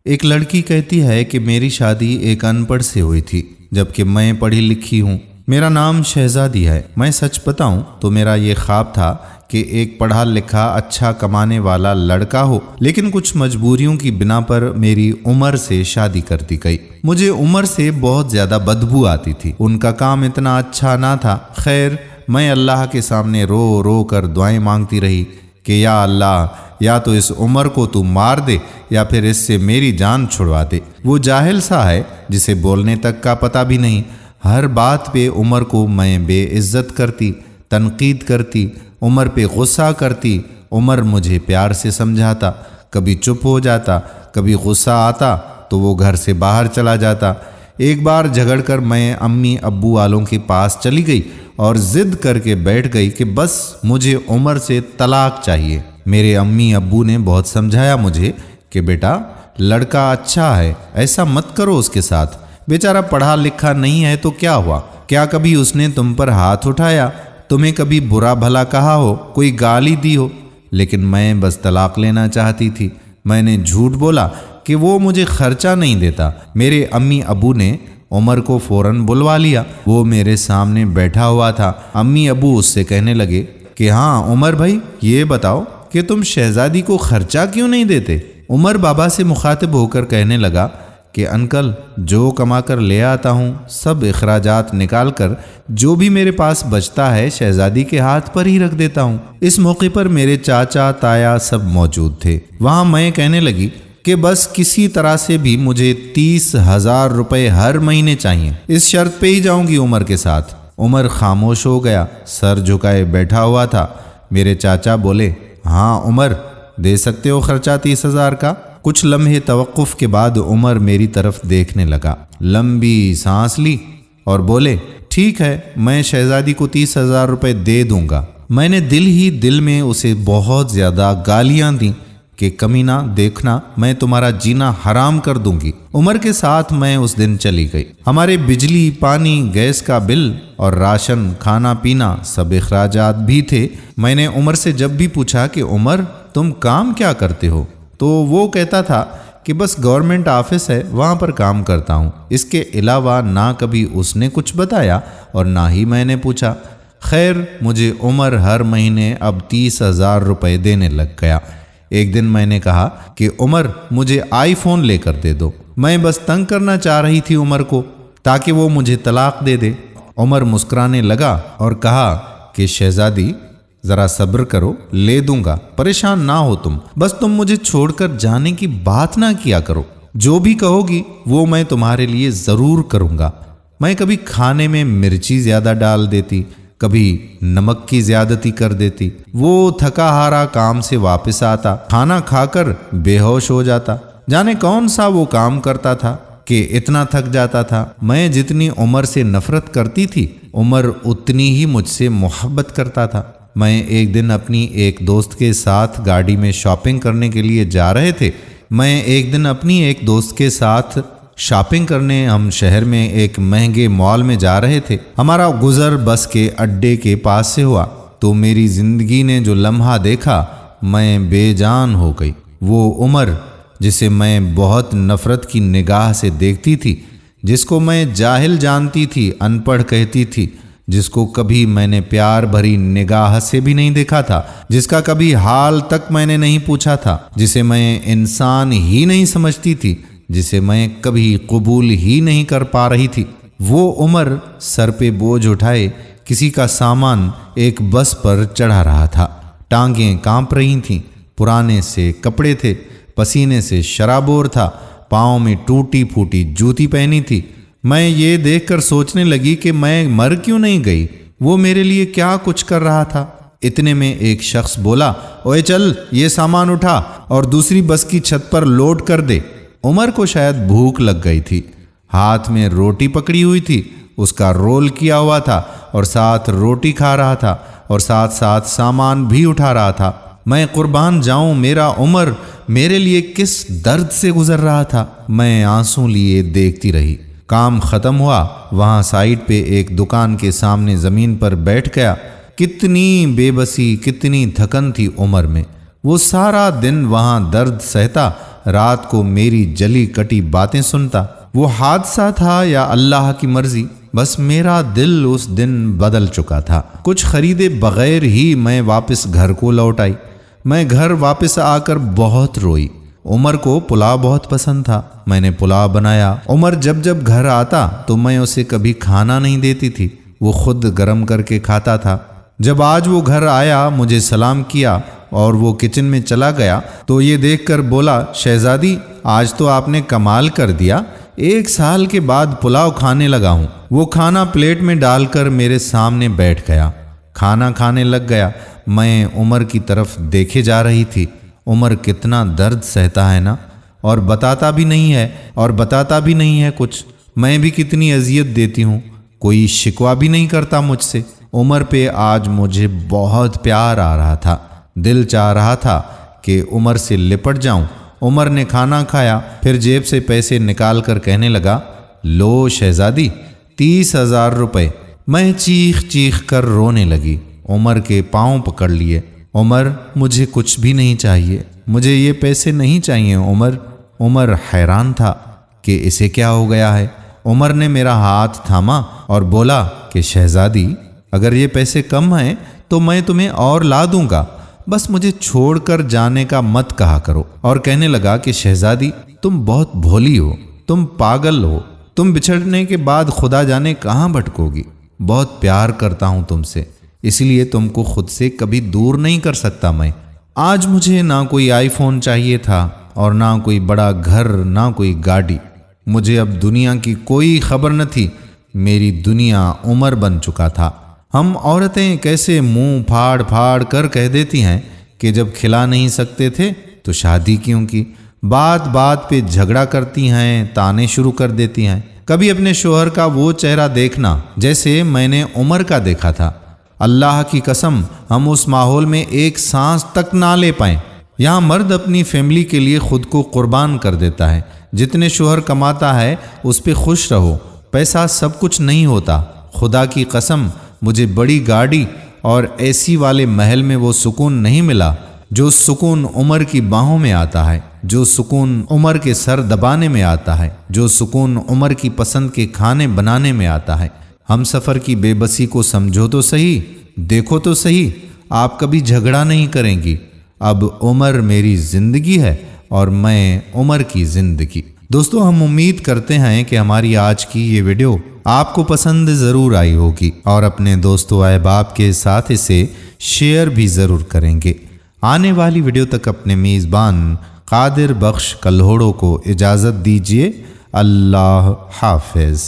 ایک لڑکی کہتی ہے کہ میری شادی ایک ان پڑھ سے ہوئی تھی، جبکہ میں پڑھی لکھی ہوں۔ میرا نام شہزادی ہے۔ میں سچ بتاؤں تو میرا یہ خواب تھا کہ ایک پڑھا لکھا اچھا کمانے والا لڑکا ہو، لیکن کچھ مجبوریوں کی بنا پر میری عمر سے شادی کر دی گئی۔ مجھے عمر سے بہت زیادہ بدبو آتی تھی، ان کا کام اتنا اچھا نہ تھا۔ خیر، میں اللہ کے سامنے رو رو کر دعائیں مانگتی رہی کہ یا اللہ، یا تو اس عمر کو تو مار دے یا پھر اس سے میری جان چھڑوا دے۔ وہ جاہل سا ہے جسے بولنے تک کا پتہ بھی نہیں۔ ہر بات پہ عمر کو میں بے عزت کرتی، تنقید کرتی، عمر پہ غصہ کرتی۔ عمر مجھے پیار سے سمجھاتا، کبھی چپ ہو جاتا، کبھی غصہ آتا تو وہ گھر سے باہر چلا جاتا۔ ایک بار جھگڑ کر میں امی ابو والوں کے پاس چلی گئی اور ضد کر کے بیٹھ گئی کہ بس مجھے عمر سے طلاق چاہیے۔ میرے امی ابو نے بہت سمجھایا مجھے کہ بیٹا، لڑکا اچھا ہے، ایسا مت کرو اس کے ساتھ، بیچارہ پڑھا لکھا نہیں ہے تو کیا ہوا؟ کیا کبھی اس نے تم پر ہاتھ اٹھایا، تمہیں کبھی برا بھلا کہا ہو، کوئی گالی دی ہو؟ لیکن میں بس طلاق لینا چاہتی تھی۔ میں نے جھوٹ بولا کہ وہ مجھے خرچہ نہیں دیتا۔ میرے امی ابو نے عمر کو فوراً بلوا لیا۔ وہ میرے سامنے بیٹھا ہوا تھا۔ امی ابو اس سے کہنے لگے کہ ہاں عمر بھائی، یہ بتاؤ کہ تم شہزادی کو خرچہ کیوں نہیں دیتے؟ عمر بابا سے مخاطب ہو کر کہنے لگا کہ انکل، جو کما کر لے آتا ہوں سب اخراجات نکال کر جو بھی میرے پاس بچتا ہے شہزادی کے ہاتھ پر ہی رکھ دیتا ہوں۔ اس موقع پر میرے چاچا تایا سب موجود تھے۔ وہاں میں کہنے لگی کہ بس کسی طرح سے بھی مجھے 30,000 روپے ہر مہینے چاہیے، اس شرط پہ ہی جاؤں گی عمر کے ساتھ۔ عمر خاموش ہو گیا، سر جھکائے بیٹھا ہوا تھا۔ میرے چاچا بولے، ہاں عمر، دے سکتے ہو خرچہ 30,000 کا؟ کچھ لمحے توقف کے بعد عمر میری طرف دیکھنے لگا، لمبی سانس لی اور بولے، ٹھیک ہے، میں شہزادی کو 30,000 روپے دے دوں گا۔ میں نے دل ہی دل میں اسے بہت زیادہ گالیاں دیں کہ کمینہ، دیکھنا میں تمہارا جینا حرام کر دوں گی۔ عمر کے ساتھ میں اس دن چلی گئی۔ ہمارے بجلی، پانی، گیس کا بل اور راشن، کھانا پینا سب اخراجات بھی تھے۔ میں نے عمر سے جب بھی پوچھا کہ عمر، تم کام کیا کرتے ہو، تو وہ کہتا تھا کہ بس گورنمنٹ آفس ہے، وہاں پر کام کرتا ہوں۔ اس کے علاوہ نہ کبھی اس نے کچھ بتایا اور نہ ہی میں نے پوچھا۔ خیر، مجھے عمر ہر مہینے اب 30,000 روپے دینے لگ گیا۔ ایک دن میں نے کہا کہ عمر، مجھے آئی فون لے کر دے دو۔ میں بس تنگ کرنا چاہ رہی تھی عمر کو تاکہ وہ مجھے طلاق دے دے۔ عمر مسکرانے لگا اور کہا کہ شہزادی، ذرا صبر کرو، لے دوں گا، پریشان نہ ہو تم، بس تم مجھے چھوڑ کر جانے کی بات نہ کیا کرو۔ جو بھی کہو گی وہ میں تمہارے لیے ضرور کروں گا۔ میں کبھی کھانے میں مرچی زیادہ ڈال دیتی، کبھی نمک کی زیادتی کر دیتی۔ وہ تھکا ہارا کام سے واپس آتا، کھانا کھا کر بے ہوش ہو جاتا۔ جانے کون سا وہ کام کرتا تھا کہ اتنا تھک جاتا تھا۔ میں جتنی عمر سے نفرت کرتی تھی، عمر اتنی ہی مجھ سے محبت کرتا تھا۔ میں ایک دن اپنی ایک دوست کے ساتھ گاڑی میں شاپنگ کرنے کے لیے جا رہے تھے۔ ہم شہر میں ایک مہنگے مال میں جا رہے تھے۔ ہمارا گزر بس کے اڈے کے پاس سے ہوا تو میری زندگی نے جو لمحہ دیکھا، میں بے جان ہو گئی۔ وہ عمر جسے میں بہت نفرت کی نگاہ سے دیکھتی تھی، جس کو میں جاہل جانتی تھی، ان پڑھ کہتی تھی، جس کو کبھی میں نے پیار بھری نگاہ سے بھی نہیں دیکھا تھا، جس کا کبھی حال تک میں نے نہیں پوچھا تھا، جسے میں انسان ہی نہیں سمجھتی تھی، جسے میں کبھی قبول ہی نہیں کر پا رہی تھی، وہ عمر سر پہ بوجھ اٹھائے کسی کا سامان ایک بس پر چڑھا رہا تھا۔ ٹانگیں کانپ رہی تھیں، پرانے سے کپڑے تھے، پسینے سے شرابور تھا، پاؤں میں ٹوٹی پھوٹی جوتی پہنی تھی۔ میں یہ دیکھ کر سوچنے لگی کہ میں مر کیوں نہیں گئی، وہ میرے لیے کیا کچھ کر رہا تھا۔ اتنے میں ایک شخص بولا، اوے چل، یہ سامان اٹھا اور دوسری بس کی چھت پر لوڈ کر دے۔ عمر کو شاید بھوک لگ گئی تھی، ہاتھ میں روٹی پکڑی ہوئی تھی، اس کا رول کیا ہوا تھا اور ساتھ روٹی کھا رہا تھا اور ساتھ ساتھ سامان بھی اٹھا رہا تھا۔ میں قربان جاؤں، میرا عمر میرے لیے کس درد سے گزر رہا تھا۔ میں آنسوں لیے دیکھتی رہی۔ کام ختم ہوا، وہاں سائٹ پہ ایک دکان کے سامنے زمین پر بیٹھ گیا۔ کتنی بے بسی، کتنی تھکن تھی عمر میں۔ وہ سارا دن وہاں درد سہتا، رات کو میری جلی کٹی باتیں سنتا۔ وہ حادثہ تھا یا اللہ کی مرضی، بس میرا دل اس دن بدل چکا تھا۔ کچھ خریدے بغیر ہی میں واپس گھر کو لوٹ آئی۔ میں گھر واپس آ کر بہت روئی۔ عمر کو پلاؤ بہت پسند تھا، میں نے پلاؤ بنایا۔ عمر جب جب گھر آتا تو میں اسے کبھی کھانا نہیں دیتی تھی، وہ خود گرم کر کے کھاتا تھا۔ جب آج وہ گھر آیا، مجھے سلام کیا اور وہ کچن میں چلا گیا تو یہ دیکھ کر بولا، شہزادی آج تو آپ نے کمال کر دیا، 1 سال کے بعد پلاؤ کھانے لگا ہوں۔ وہ کھانا پلیٹ میں ڈال کر میرے سامنے بیٹھ گیا، کھانا کھانے لگ گیا۔ میں عمر کی طرف دیکھے جا رہی تھی۔ عمر کتنا درد سہتا ہے نا، اور بتاتا بھی نہیں ہے کچھ۔ میں بھی کتنی اذیت دیتی ہوں، کوئی شکوہ بھی نہیں کرتا مجھ سے۔ عمر پہ آج مجھے بہت پیار آ رہا تھا، دل چاہ رہا تھا کہ عمر سے لپٹ جاؤں۔ عمر نے کھانا کھایا، پھر جیب سے پیسے نکال کر کہنے لگا، لو شہزادی 30,000 روپے۔ میں چیخ چیخ کر رونے لگی، عمر کے پاؤں پکڑ لیے۔ عمر مجھے کچھ بھی نہیں چاہیے، مجھے یہ پیسے نہیں چاہیے عمر۔ عمر حیران تھا کہ اسے کیا ہو گیا ہے۔ عمر نے میرا ہاتھ تھاما اور بولا کہ شہزادی اگر یہ پیسے کم ہیں تو میں تمہیں اور لا دوں گا، بس مجھے چھوڑ کر جانے کا مت کہا کرو۔ اور کہنے لگا کہ شہزادی تم بہت بھولی ہو، تم پاگل ہو، تم بچھڑنے کے بعد خدا جانے کہاں بھٹکو گی۔ بہت پیار کرتا ہوں تم سے، اس لیے تم کو خود سے کبھی دور نہیں کر سکتا میں۔ آج مجھے نہ کوئی آئی فون چاہیے تھا اور نہ کوئی بڑا گھر، نہ کوئی گاڑی۔ مجھے اب دنیا کی کوئی خبر نہ تھی، میری دنیا عمر بن چکا تھا۔ ہم عورتیں کیسے منہ پھاڑ پھاڑ کر کہہ دیتی ہیں کہ جب کھلا نہیں سکتے تھے تو شادی کیوں کی۔ بات بات پہ جھگڑا کرتی ہیں، تانے شروع کر دیتی ہیں۔ کبھی اپنے شوہر کا وہ چہرہ دیکھنا جیسے میں نے عمر کا دیکھا تھا۔ اللہ کی قسم ہم اس ماحول میں ایک سانس تک نہ لے پائیں۔ یہاں مرد اپنی فیملی کے لیے خود کو قربان کر دیتا ہے۔ جتنے شوہر کماتا ہے اس پہ خوش رہو، پیسہ سب کچھ نہیں ہوتا۔ خدا کی قسم مجھے بڑی گاڑی اور اے سی والے محل میں وہ سکون نہیں ملا جو سکون عمر کی باہوں میں آتا ہے، جو سکون عمر کے سر دبانے میں آتا ہے، جو سکون عمر کی پسند کے کھانے بنانے میں آتا ہے۔ ہم سفر کی بے بسی کو سمجھو تو صحیح، دیکھو تو صحیح، آپ کبھی جھگڑا نہیں کریں گی۔ اب عمر میری زندگی ہے اور میں عمر کی زندگی۔ دوستو ہم امید کرتے ہیں کہ ہماری آج کی یہ ویڈیو آپ کو پسند ضرور آئی ہوگی اور اپنے دوستو احباب کے ساتھ اسے شیئر بھی ضرور کریں گے۔ آنے والی ویڈیو تک اپنے میزبان قادر بخش کلہوڑو کو اجازت دیجیے۔ اللہ حافظ۔